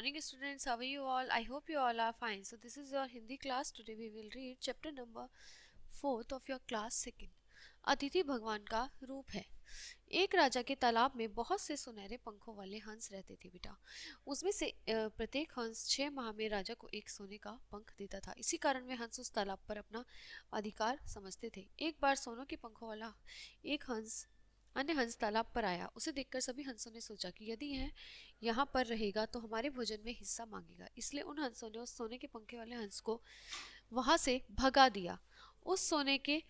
morning students, how are you all? I hope you all are fine. So this is your Hindi class. Today we will read chapter number 4th of your class 2nd. अतिथि भगवान का रूप है। एक राजा के तालाब में बहुत से सुनहरे पंखों वाले हंस रहते थे बेटा। उसमें से प्रत्येक हंस 6 माह में राजा को एक सोने का पंख देता था। इसी कारण वे हंस उस तालाब पर अपना अधिकार समझते थे। एक बार सोने के पंखों वाला एक अन्य हंस तालाब पर आया। उसे देखकर सभी हंसों ने सोचा कि यदि यह यहाँ पर रहेगा तो हमारे भोजन में हिस्सा मांगेगा। इसलिए उन हंसों ने उस सोने के पंखे वाले हंस को वहां से भगा दिया। उस सोने के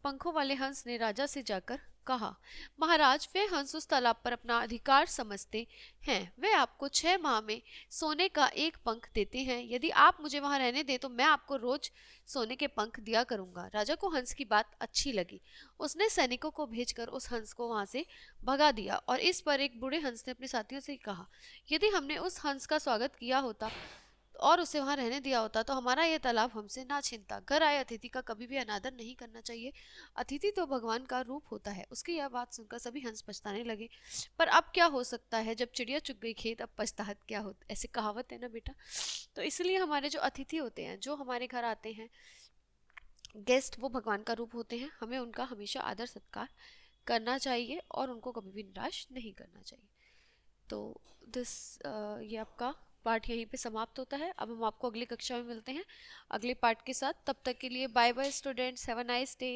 पंखों वाले हंस ने राजा से जाकर कहा, महाराज, वे हंस उस तालाब पर अपना अधिकार समझते हैं। वे आपको 6 माह में सोने का एक पंख देते हैं। यदि आप मुझे वहां रहने दें तो मैं आपको रोज सोने के पंख दिया करूंगा। राजा को हंस की बात अच्छी लगी। उसने सैनिकों को भेजकर उस हंस को वहां से भगा दिया और इस पर एक बूढ़े हंस ने अपने साथियों से कहा, यदि हमने उस हंस का स्वागत किया होता और उसे वहां रहने दिया होता तो हमारा यह तालाब हमसे ना छीनता। घर आए अतिथि का कभी भी अनादर नहीं करना चाहिए। अतिथि तो भगवान का रूप होता है। उसकी यह बात सुनकर सभी हंस पछताने लगे। पर अब क्या हो सकता है, जब चिड़िया चुग गई खेत अब पछताहट क्या होता, ऐसे कहावत है ना बेटा। तो इसलिए हमारे जो अतिथि होते हैं, जो हमारे घर आते हैं गेस्ट, वो भगवान का रूप होते हैं। हमें उनका हमेशा आदर सत्कार करना चाहिए और उनको कभी भी निराश नहीं करना चाहिए। तो ये आपका पार्ट यहीं पे समाप्त होता है। अब हम आपको अगली कक्षा में मिलते हैं अगले पार्ट के साथ। तब तक के लिए bye bye students, have a nice day.